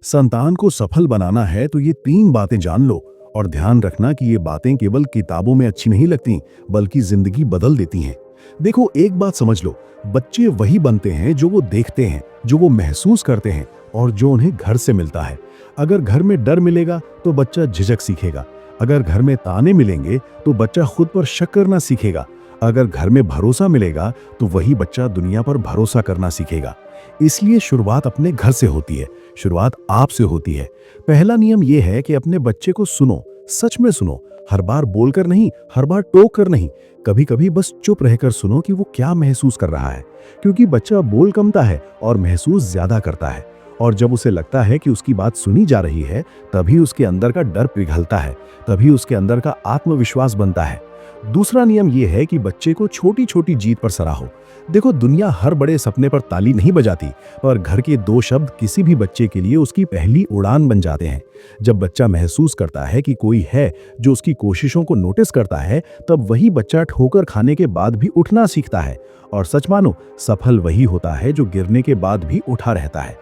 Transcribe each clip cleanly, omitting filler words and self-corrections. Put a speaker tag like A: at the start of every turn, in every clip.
A: संतान को सफल बनाना है तो ये 3 बातें जान लो और ध्यान रखना कि ये बातें केवल किताबों में अच्छी नहीं लगती, बल्कि जिंदगी बदल देती हैं। देखो, एक बात समझ लो, बच्चे वही बनते हैं जो वो देखते हैं, जो वो महसूस करते हैं और जो उन्हें घर से मिलता है। अगर घर में डर मिलेगा तो बच्चा झिझक सीखेगा। अगर घर में ताने मिलेंगे तो बच्चा खुद पर शक करना सीखेगा। अगर घर में भरोसा मिलेगा तो वही बच्चा दुनिया पर भरोसा करना सीखेगा। इसलिए शुरुआत अपने घर से होती है, शुरुआत आपसे होती है। पहला नियम यह है कि अपने बच्चे को सुनो, सच में सुनो। हर बार बोलकर नहीं, हर बार टोक कर नहीं, कभी कभी बस चुप रहकर सुनो कि वो क्या महसूस कर रहा है। क्योंकि बच्चा बोल कमता है और महसूस ज्यादा करता है। और जब उसे लगता है कि उसकी बात सुनी जा रही है, तभी उसके अंदर का डर पिघलता है, तभी उसके अंदर का आत्मविश्वास बनता है। दूसरा नियम यह है कि बच्चे को छोटी छोटी जीत पर सराहो। देखो, दुनिया हर बड़े सपने पर ताली नहीं बजाती, पर घर के 2 शब्द किसी भी बच्चे के लिए उसकी पहली उड़ान बन जाते हैं। जब बच्चा महसूस करता है कि कोई है जो उसकी कोशिशों को नोटिस करता है, तब वही बच्चा ठोकर खाने के बाद भी उठना सीखता है। और सच मानो, सफल वही होता है जो गिरने के बाद भी उठा रहता है।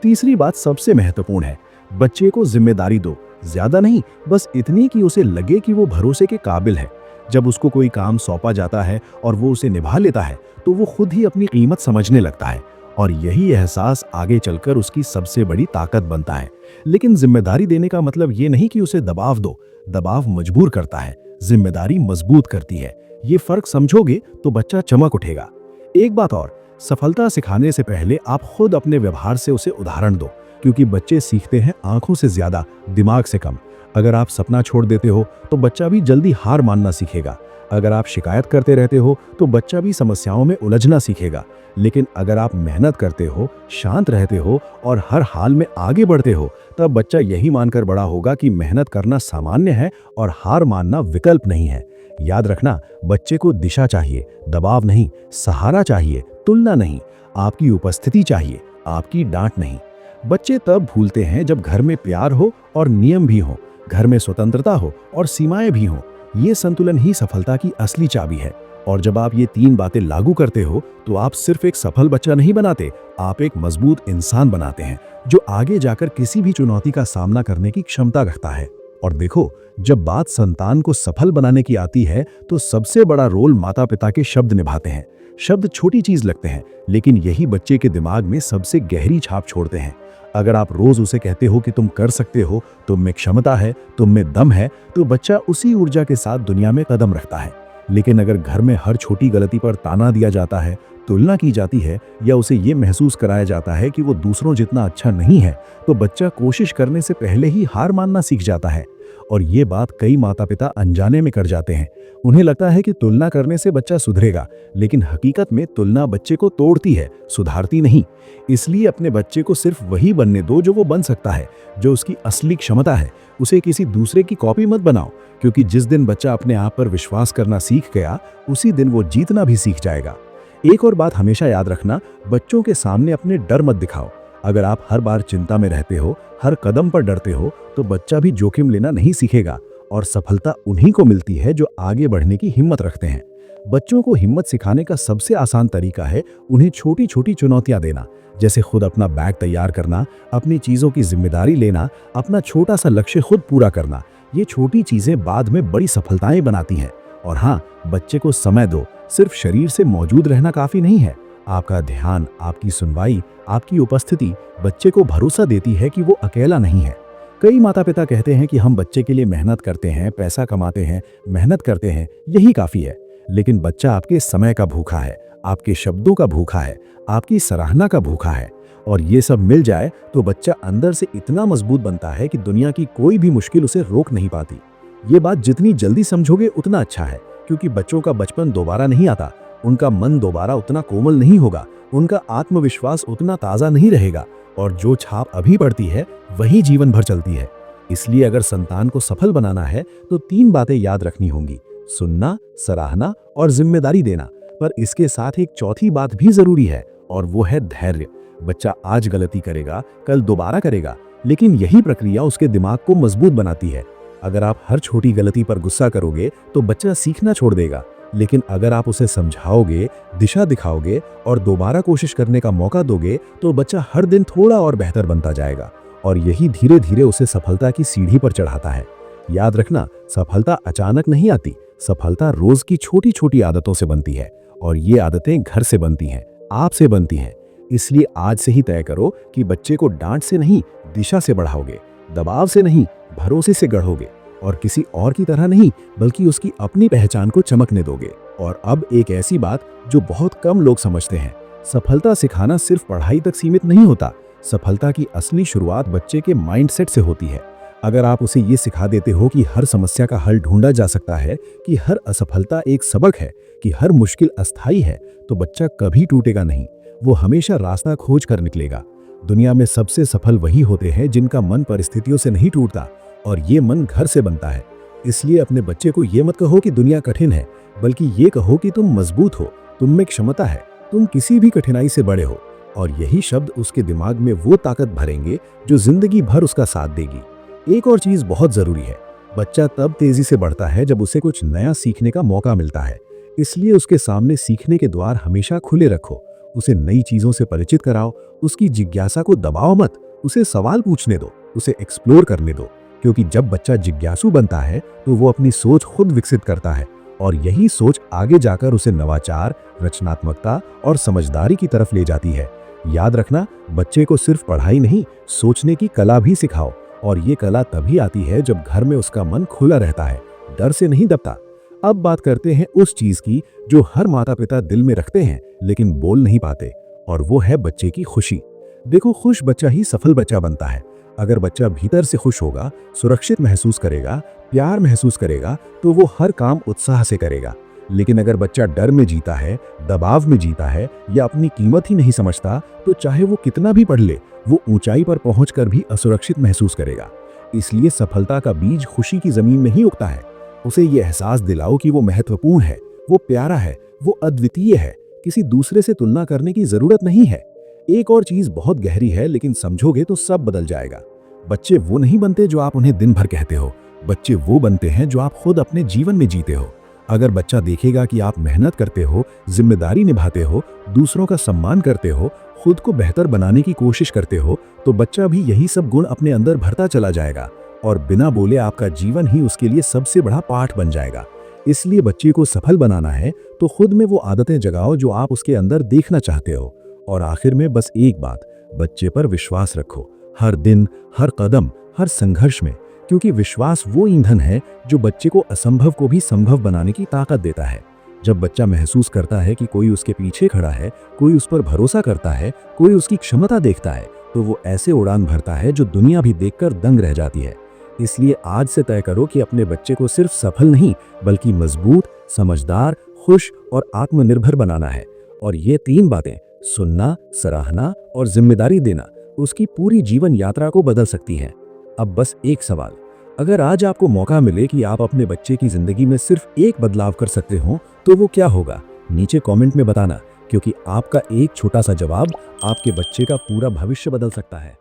A: तीसरी बात सबसे महत्वपूर्ण है, बच्चे को जिम्मेदारी दो। ज्यादा नहीं, बस इतनी कि उसे लगे कि वो भरोसे के काबिल है। जब उसको कोई काम सौंपा जाता है और वो उसे निभा लेता है, तो वो खुद ही अपनी कीमत समझने लगता है। और यही एहसास आगे चलकर उसकी सबसे बड़ी ताकत बनता है। लेकिन जिम्मेदारी देने का मतलब ये नहीं कि उसे दबाव दो। दबाव मजबूर करता है, जिम्मेदारी मजबूत करती है। ये फर्क समझोगे तो बच्चा चमक उठेगा। एक बात और, सफलता सिखाने से पहले आप खुद अपने व्यवहार से उसे उदाहरण दो, क्योंकि बच्चे सीखते हैं आंखों से ज्यादा, दिमाग से कम। अगर आप सपना छोड़ देते हो तो बच्चा भी जल्दी हार मानना सीखेगा। अगर आप शिकायत करते रहते हो तो बच्चा भी समस्याओं में उलझना सीखेगा। लेकिन अगर आप मेहनत करते हो, शांत रहते हो और हर हाल में आगे बढ़ते हो, तब बच्चा यही मानकर बड़ा होगा कि मेहनत करना सामान्य है और हार मानना विकल्प नहीं है। याद रखना, बच्चे को दिशा चाहिए, दबाव नहीं। सहारा चाहिए, तुलना नहीं। आपकी उपस्थिति चाहिए, आपकी डांट नहीं। बच्चे तब भूलते हैं जब घर में प्यार हो और नियम भी हो, घर में स्वतंत्रता हो और सीमाएं भी हों। ये संतुलन ही सफलता की असली चाबी है। और जब आप ये 3 बातें लागू करते हो तो आप सिर्फ एक सफल बच्चा नहीं बनाते, आप एक मजबूत इंसान बनाते हैं जो आगे जाकर किसी भी चुनौती का सामना करने की क्षमता रखता है। और देखो, जब बात संतान को सफल बनाने की आती है तो सबसे बड़ा रोल माता पिता के शब्द निभाते हैं। शब्द छोटी चीज लगते हैं, लेकिन यही बच्चे के दिमाग में सबसे गहरी छाप छोड़ते हैं। अगर आप रोज उसे कहते हो कि तुम कर सकते हो, तुम में क्षमता है, तुम में दम है, तो बच्चा उसी ऊर्जा के साथ दुनिया में कदम रखता है। लेकिन अगर घर में हर छोटी गलती पर ताना दिया जाता है, तुलना की जाती है या उसे ये महसूस कराया जाता है कि वो दूसरों जितना अच्छा नहीं है, तो बच्चा कोशिश करने से पहले ही हार मानना सीख जाता है। और ये बात कई माता पिता अनजाने में कर जाते हैं। उन्हें लगता है कि तुलना करने से बच्चा सुधरेगा, लेकिन हकीकत में तुलना बच्चे को तोड़ती है, सुधारती नहीं। इसलिए अपने बच्चे को सिर्फ वही बनने दो जो वो बन सकता है, जो उसकी असली क्षमता है। उसे किसी दूसरे की कॉपी मत बनाओ, क्योंकि जिस दिन बच्चा अपने आप पर विश्वास करना सीख गया, उसी दिन वो जीतना भी सीख जाएगा। एक और बात हमेशा याद रखना, बच्चों के सामने अपने डर मत दिखाओ। अगर आप हर बार चिंता में रहते हो, हर कदम पर डरते हो, तो बच्चा भी जोखिम लेना नहीं सीखेगा। और सफलता उन्हीं को मिलती है जो आगे बढ़ने की हिम्मत रखते हैं। बच्चों को हिम्मत सिखाने का सबसे आसान तरीका है उन्हें छोटी छोटी चुनौतियां देना, जैसे खुद अपना बैग तैयार करना, अपनी चीजों की जिम्मेदारी लेना, अपना छोटा सा लक्ष्य खुद पूरा करना। ये छोटी चीजें बाद में बड़ी सफलताएं बनाती हैं। और हाँ, बच्चे को समय दो। सिर्फ शरीर से मौजूद रहना काफी नहीं है। आपका ध्यान, आपकी सुनवाई, आपकी उपस्थिति बच्चे को भरोसा देती है कि वो अकेला नहीं है। कई माता पिता कहते हैं कि हम बच्चे के लिए मेहनत करते हैं, पैसा कमाते हैं, मेहनत करते हैं, यही काफी है। लेकिन बच्चा आपके समय का भूखा है, आपके शब्दों का भूखा है, आपकी सराहना का भूखा है। और ये सब मिल जाए तो बच्चा अंदर से इतना मजबूत बनता है कि दुनिया की कोई भी मुश्किल उसे रोक नहीं पाती। ये बात जितनी जल्दी समझोगे उतना अच्छा है, क्योंकि बच्चों का बचपन दोबारा नहीं आता, उनका मन दोबारा उतना कोमल नहीं होगा, उनका आत्मविश्वास उतना ताज़ा नहीं रहेगा, और जो छाप अभी पड़ती है वही जीवन भर चलती है। इसलिए अगर संतान को सफल बनाना है तो 3 बातें याद रखनी होंगी: सुनना, सराहना और जिम्मेदारी देना। पर इसके साथ एक चौथी बात भी जरूरी है, और वो है धैर्य। बच्चा आज गलती करेगा, कल दोबारा करेगा, लेकिन यही प्रक्रिया उसके दिमाग को मजबूत बनाती है। अगर आप हर छोटी गलती पर गुस्सा करोगे तो बच्चा सीखना छोड़ देगा, लेकिन अगर आप उसे समझाओगे, दिशा दिखाओगे और दोबारा कोशिश करने का मौका दोगे, तो बच्चा हर दिन थोड़ा और बेहतर बनता जाएगा। और यही धीरे धीरे उसे सफलता की सीढ़ी पर चढ़ाता है। याद रखना, सफलता अचानक नहीं आती, सफलता रोज की छोटी छोटी आदतों से बनती है, और ये आदतें घर से बनती हैं, आपसे बनती हैं। इसलिए आज से ही तय करो कि बच्चे को डांट से नहीं, दिशा से बढ़ाओगे, दबाव से नहीं, भरोसे से गढ़ोगे, और किसी और की तरह नहीं बल्कि उसकी अपनी पहचान को चमकने दोगे। और अब एक ऐसी बात जो बहुत कम लोग समझते हैं, सफलता सिखाना सिर्फ पढ़ाई तक सीमित नहीं होता। सफलता की असली शुरुआत बच्चे के माइंडसेट से होती है। अगर आप उसे ये सिखा देते हो कि हर समस्या का हल ढूंढा जा सकता है, कि हर असफलता एक सबक है, कि हर मुश्किल अस्थायी है, तो बच्चा कभी टूटेगा नहीं, वो हमेशा रास्ता खोज कर निकलेगा। दुनिया में सबसे सफल वही होते हैं जिनका मन परिस्थितियों से नहीं टूटता, और ये मन घर से बनता है। इसलिए अपने बच्चे को ये मत कहो कि दुनिया कठिन है, बल्कि ये कहो कि तुम मजबूत हो, तुम में क्षमता है, तुम किसी भी कठिनाई से बड़े हो। और यही शब्द उसके दिमाग में वो ताकत भरेंगे जो जिंदगी भर उसका साथ देगी। एक और चीज बहुत जरूरी है, बच्चा तब तेजी से बढ़ता है जब उसे कुछ नया सीखने का मौका मिलता है। इसलिए उसके सामने सीखने के द्वार हमेशा खुले रखो, उसे नई चीजों से परिचित कराओ, उसकी जिज्ञासा को दबाओ मत, उसे सवाल पूछने दो, उसे एक्सप्लोर करने दो। क्योंकि जब बच्चा जिज्ञासु बनता है तो वो अपनी सोच खुद विकसित करता है, और यही सोच आगे जाकर उसे नवाचार, रचनात्मकता और समझदारी की तरफ ले जाती है। याद रखना, बच्चे को सिर्फ पढ़ाई नहीं, सोचने की कला भी सिखाओ, और ये कला तभी आती है जब घर में उसका मन खुला रहता है, डर से नहीं दबता। अब बात करते हैं उस चीज की जो हर माता पिता दिल में रखते हैं लेकिन बोल नहीं पाते, और वो है बच्चे की खुशी। देखो, खुश बच्चा ही सफल बच्चा बनता है। अगर बच्चा भीतर से खुश होगा, सुरक्षित महसूस करेगा, प्यार महसूस करेगा, तो वो हर काम उत्साह से करेगा। लेकिन अगर बच्चा डर में जीता है, दबाव में जीता है, या अपनी कीमत ही नहीं समझता, तो चाहे वो कितना भी पढ़ ले, वो ऊंचाई पर पहुंचकर भी असुरक्षित महसूस करेगा। इसलिए सफलता का बीज खुशी की जमीन में ही उगता है। उसे ये एहसास दिलाओ कि वो महत्वपूर्ण है, वो प्यारा है, वो अद्वितीय है, किसी दूसरे से तुलना करने की जरूरत नहीं है। एक और चीज बहुत गहरी है, लेकिन समझोगे तो सब बदल जाएगा। बच्चे वो नहीं बनते जो आप उन्हें दिन भर कहते हो, बच्चे वो बनते हैं जो आप खुद अपने जीवन में जीते हो। अगर बच्चा देखेगा कि आप मेहनत करते हो, जिम्मेदारी निभाते हो, दूसरों का सम्मान करते हो, खुद को बेहतर बनाने की कोशिश करते हो, तो बच्चा भी यही सब गुण अपने अंदर भरता चला जाएगा, और बिना बोले आपका जीवन ही उसके लिए सबसे बड़ा पाठ बन जाएगा। इसलिए बच्चे को सफल बनाना है तो खुद में वो आदतें जगाओ जो आप उसके अंदर देखना चाहते हो। और आखिर में बस एक बात, बच्चे पर विश्वास रखो, हर दिन, हर कदम, हर संघर्ष में, क्योंकि विश्वास वो ईंधन है जो बच्चे को असंभव को भी संभव बनाने की ताकत देता है। जब बच्चा महसूस करता है कि कोई उसके पीछे खड़ा है, कोई उस पर भरोसा करता है, कोई उसकी क्षमता देखता है, तो वो ऐसे उड़ान भरता है जो दुनिया भी देखकर दंग रह जाती है। इसलिए आज से तय करो कि अपने बच्चे को सिर्फ सफल नहीं बल्कि मजबूत, समझदार, खुश और आत्मनिर्भर बनाना है। और ये 3 बातें, सुनना, सराहना और जिम्मेदारी देना, उसकी पूरी जीवन यात्रा को बदल सकती हैं। अब बस एक सवाल, अगर आज आपको मौका मिले कि आप अपने बच्चे की जिंदगी में सिर्फ एक बदलाव कर सकते हो, तो वो क्या होगा? नीचे कमेंट में बताना, क्योंकि आपका एक छोटा सा जवाब आपके बच्चे का पूरा भविष्य बदल सकता है।